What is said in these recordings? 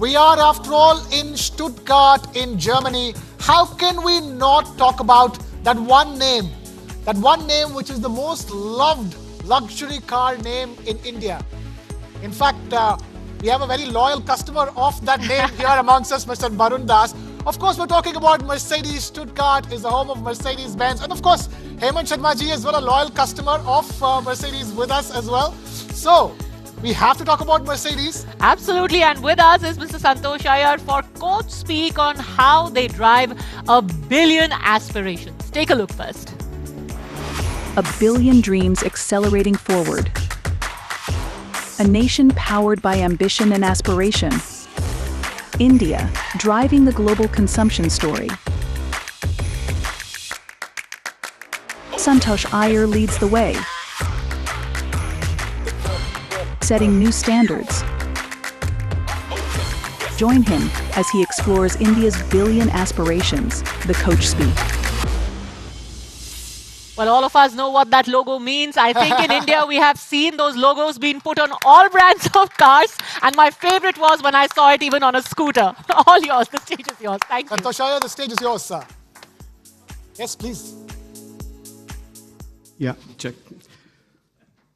We are, after all, in Stuttgart in Germany. How can we not talk about that one name? That one name which is the most loved luxury car name in India. In fact, we have a very loyal customer of that name here amongst us, Mr. Barun Das. Of course, we're talking about Mercedes. Stuttgart is the home of Mercedes-Benz. And of course, Hemant Sharma ji is well a loyal customer of Mercedes with us as well. So, we have to talk about Mercedes. Absolutely, and with us is Mr. Santosh Iyer for Coach Speak on how they drive a billion aspirations. Take a look first. A billion dreams accelerating forward. A nation powered by ambition and aspiration. India, driving the global consumption story. Santosh Iyer leads the way, setting new standards. Join him as he explores India's billion aspirations, the Coach Speak. Well, all of us know what that logo means. I think in India we have seen those logos being put on all brands of cars. And my favorite was when I saw it even on a scooter. All yours. The stage is yours. Thank you. Santosh Iyer, the stage is yours, sir. Yes, please. Yeah, check.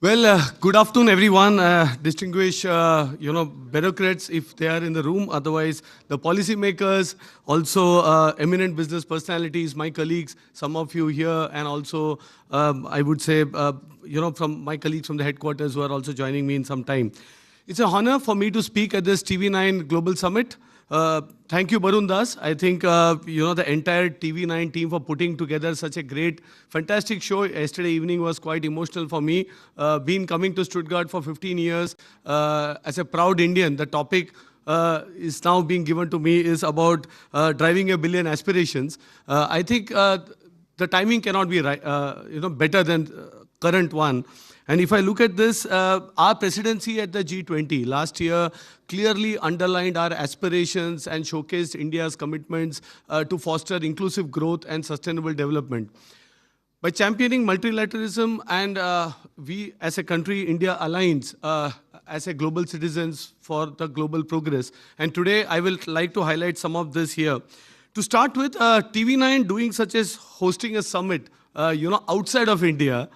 Well, good afternoon, everyone. Distinguished, bureaucrats, if they are in the room. Otherwise, the policymakers, also eminent business personalities, my colleagues, some of you here, and also, I would say, from my colleagues from the headquarters who are also joining me in some time. It's an honor for me to speak at this TV9 Global Summit. Thank you, Barun Das. I think, the entire TV9 team for putting together such a great, fantastic show. Yesterday evening was quite emotional for me. Been coming to Stuttgart for 15 years. As a proud Indian, the topic is now being given to me is about driving a billion aspirations. I think the timing cannot be right, better than current one. And if I look at this, our presidency at the G20 last year clearly underlined our aspirations and showcased India's commitments to foster inclusive growth and sustainable development. By championing multilateralism and we as a country, India aligns as a global citizens for the global progress. And today I will like to highlight some of this here. To start with, TV9 doing such as hosting a summit, outside of India,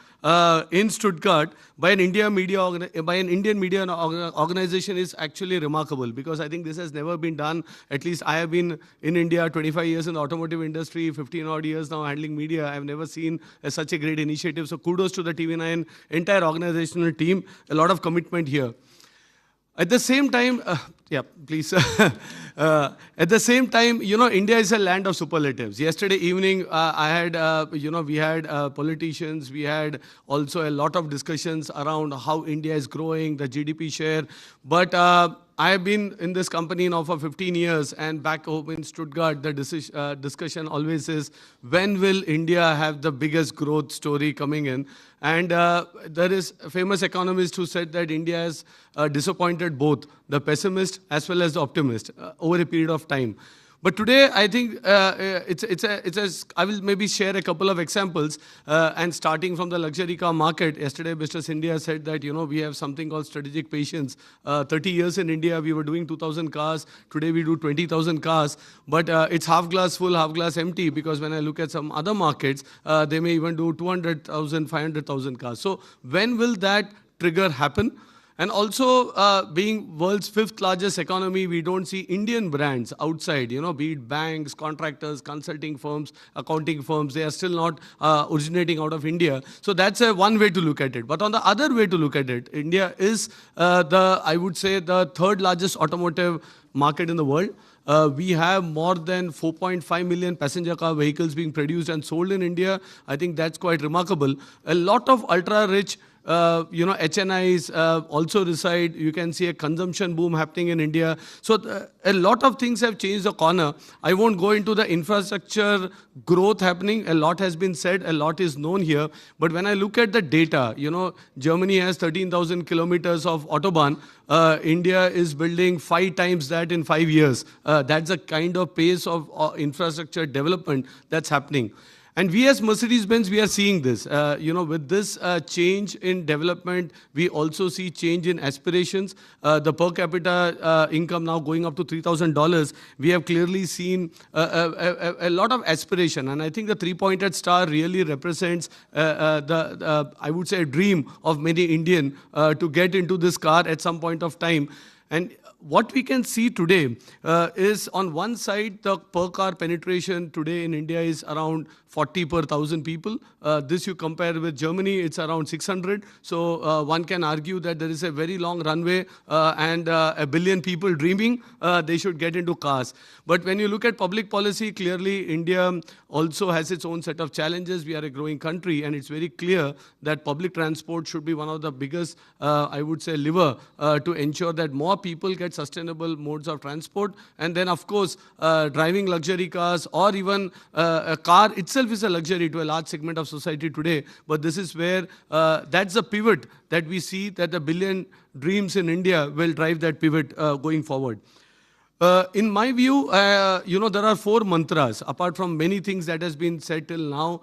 in Stuttgart by an Indian media organization is actually remarkable, because I think this has never been done. At least I have been in India 25 years in the automotive industry, 15 odd years now handling media. I have never seen such a great initiative. So kudos to the TV9 entire organizational team. A lot of commitment here. At the same time, please. At the same time, India is a land of superlatives. Yesterday evening, we had politicians, we had also a lot of discussions around how India is growing, the GDP share. But I have been in this company now for 15 years, and back home in Stuttgart, the discussion always is, when will India have the biggest growth story coming in? And there is a famous economist who said that India has disappointed both the pessimist as well as the optimist over a period of time. But today, I think I will maybe share a couple of examples. And starting from the luxury car market, yesterday Mr. Scindia said that, we have something called strategic patience. 30 years in India, we were doing 2,000 cars. Today, we do 20,000 cars. But it's half glass full, half glass empty, because when I look at some other markets, they may even do 200,000, 500,000 cars. So when will that trigger happen? And also, being world's 5th largest economy, we don't see Indian brands outside, be it banks, contractors, consulting firms, accounting firms. They are still not originating out of India. So that's one way to look at it. But on the other way to look at it, India is I would say, the 3rd largest automotive market in the world. We have more than 4.5 million passenger car vehicles being produced and sold in India. I think that's quite remarkable. A lot of ultra-rich HNIs also reside. You can see a consumption boom happening in India. So a lot of things have changed the corner. I won't go into the infrastructure growth happening. A lot has been said. A lot is known here. But when I look at the data, Germany has 13,000 kilometers of Autobahn. India is building 5 times that in 5 years. That's the kind of pace of infrastructure development that's happening. And we as Mercedes-Benz, we are seeing this. With this change in development, we also see change in aspirations. The per capita income now going up to $3,000. We have clearly seen a lot of aspiration. And I think the three-pointed star really represents I would say, a dream of many Indian to get into this car at some point of time. And what we can see today is on one side, the per car penetration today in India is around 40 per 1,000 people. This you compare with Germany, it's around 600. So one can argue that there is a very long runway and a billion people dreaming they should get into cars. But when you look at public policy, clearly India also has its own set of challenges. We are a growing country, and it's very clear that public transport should be one of the biggest, I would say, lever to ensure that more people get sustainable modes of transport. And then, of course, driving luxury cars or even a car itself is a luxury to a large segment of society today. But this is where that's the pivot that we see, that the billion dreams in India will drive that pivot going forward. In my view, there are 4 mantras, apart from many things that has been said till now,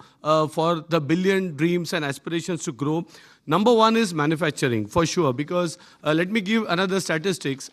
for the billion dreams and aspirations to grow. Number 1 is manufacturing, for sure, because let me give another statistics.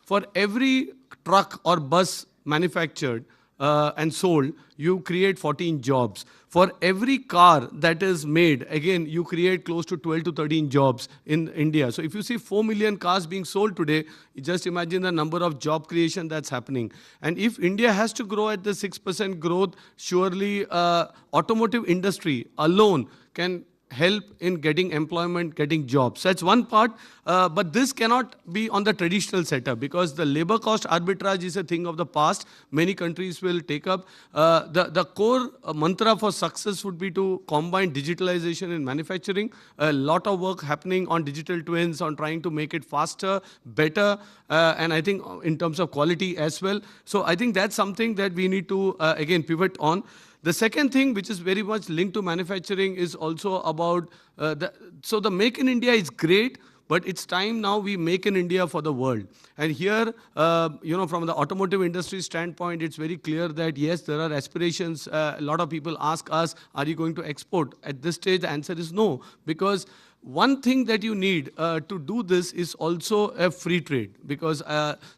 For every truck or bus manufactured and sold, you create 14 jobs. For every car that is made, again, you create close to 12 to 13 jobs in India. So if you see 4 million cars being sold today, just imagine the number of job creation that's happening. And if India has to grow at the 6% growth, surely automotive industry alone can help in getting employment, getting jobs. That's one part, but this cannot be on the traditional setup because the labor cost arbitrage is a thing of the past. Many countries will take up. The core mantra for success would be to combine digitalization in manufacturing. A lot of work happening on digital twins, on trying to make it faster, better, and I think in terms of quality as well. So I think that's something that we need to, again, pivot on. The second thing, which is very much linked to manufacturing, is also about, so the Make in India is great, but it's time now we make in India for the world. And here, from the automotive industry standpoint, it's very clear that yes, there are aspirations. A lot of people ask us, are you going to export? At this stage, the answer is no, because one thing that you need to do this is also a free trade, because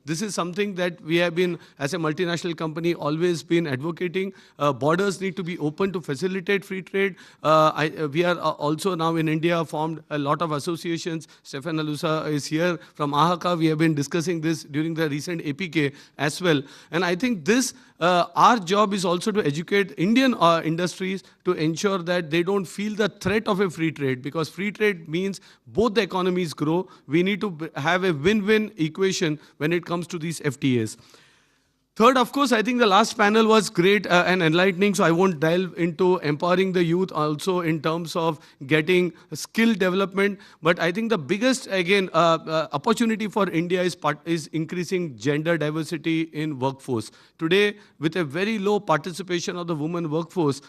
this is something that we have been, as a multinational company, always been advocating. Borders need to be open to facilitate free trade. We are also now in India formed a lot of associations. Stefan Alusa is here from AHACA. We have been discussing this during the recent APK as well. And I think this, our job is also to educate Indian industries to ensure that they don't feel the threat of a free trade, because free trade means both the economies grow. We need to have a win-win equation when it comes to these FTAs. Third, of course, I think the last panel was great and enlightening, so I won't delve into empowering the youth also in terms of getting skill development. But I think the biggest, again, opportunity for India is increasing gender diversity in workforce. Today, with a very low participation of the women workforce,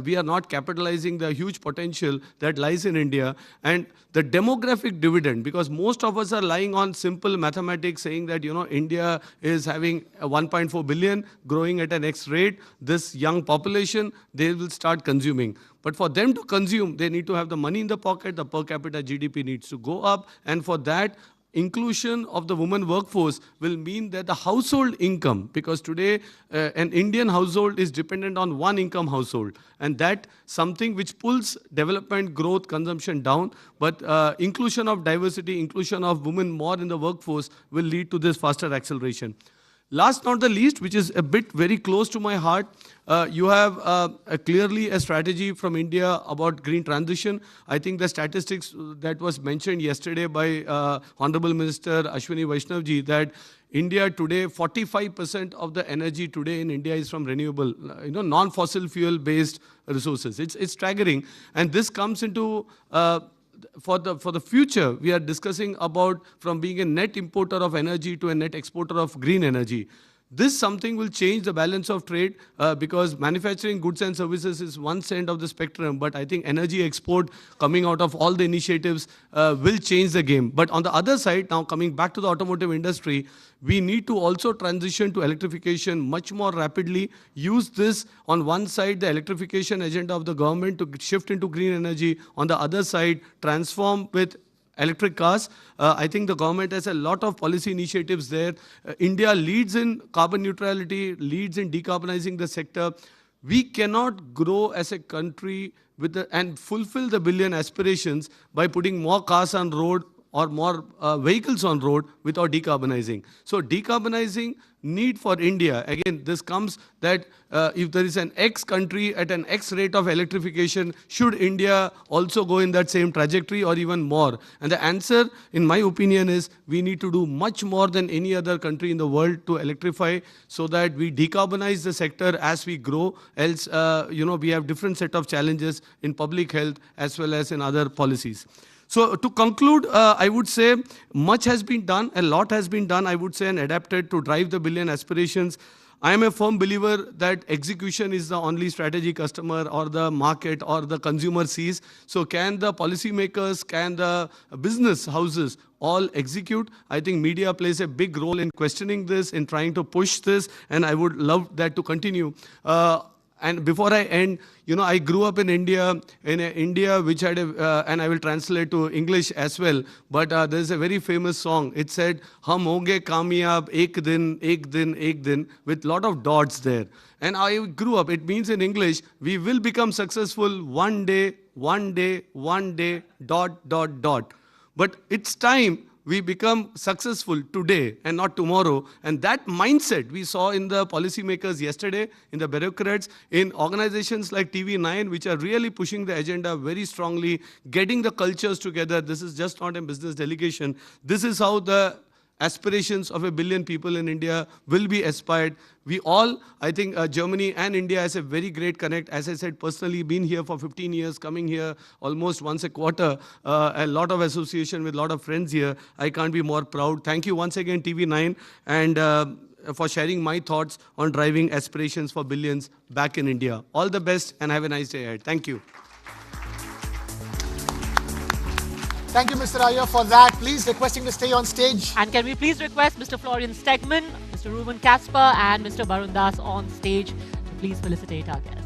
we are not capitalizing the huge potential that lies in India. And the demographic dividend, because most of us are lying on simple mathematics saying that, India is having a 1.4 billion, growing at an X rate. This young population, they will start consuming. But for them to consume, they need to have the money in the pocket. The per capita GDP needs to go up. And for that, inclusion of the women workforce will mean that the household income, because today an Indian household is dependent on one income household, and that something which pulls development, growth, consumption down. But inclusion of diversity, inclusion of women more in the workforce will lead to this faster acceleration. Last not the least, which is a bit very close to my heart, you have clearly a strategy from India about green transition. I think the statistics that was mentioned yesterday by Honorable Minister Ashwini Vaishnavji, that India today, 45% of the energy today in India is from renewable, non-fossil fuel based resources. It's staggering. And this comes into for the future, we are discussing about from being a net importer of energy to a net exporter of green energy. This something will change the balance of trade because manufacturing goods and services is one end of the spectrum, but I think energy export coming out of all the initiatives will change the game. But on the other side, now coming back to the automotive industry, we need to also transition to electrification much more rapidly. Use this on one side, the electrification agenda of the government to shift into green energy. On the other side, transform with electric cars. I think the government has a lot of policy initiatives there. India leads in carbon neutrality, leads in decarbonizing the sector. We cannot grow as a country and fulfill the billion aspirations by putting more cars on road or more vehicles on road without decarbonizing. So decarbonizing need for India, again, this comes that if there is an X country at an X rate of electrification, should India also go in that same trajectory or even more? And the answer, in my opinion, is we need to do much more than any other country in the world to electrify so that we decarbonize the sector as we grow. Else, we have different set of challenges in public health as well as in other policies. So to conclude, I would say much has been done, a lot has been done, I would say, and adapted to drive the billion aspirations. I am a firm believer that execution is the only strategy customer or the market or the consumer sees. So can the policymakers, can the business houses all execute? I think media plays a big role in questioning this, in trying to push this, and I would love that to continue. And before I end, I grew up in India, which had and I will translate to English as well, but there's a very famous song. It said, "Hum honge kamyab ek din, ek din, ek din," with lot of dots there. And I grew up, it means in English, we will become successful one day, one day, one day, dot, dot, dot. But it's time we become successful today and not tomorrow. And that mindset we saw in the policymakers yesterday, in the bureaucrats, in organizations like TV9, which are really pushing the agenda very strongly, getting the cultures together. This is just not a business delegation. This is how the aspirations of 1 billion people in India will be aspired. We all, I think Germany and India has a very great connect. As I said, personally, been here for 15 years, coming here almost once a quarter, a lot of association with a lot of friends here. I can't be more proud. Thank you once again, TV9, and for sharing my thoughts on driving aspirations for billions back in India. All the best and have a nice day ahead. Thank you. Thank you, Mr. Iyer, for that. Please, requesting to stay on stage. And can we please request Mr. Florian Stegman, Mr. Ruben Kasper, and Mr. Barun Das on stage to please felicitate our guest.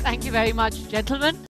Thank you very much, gentlemen.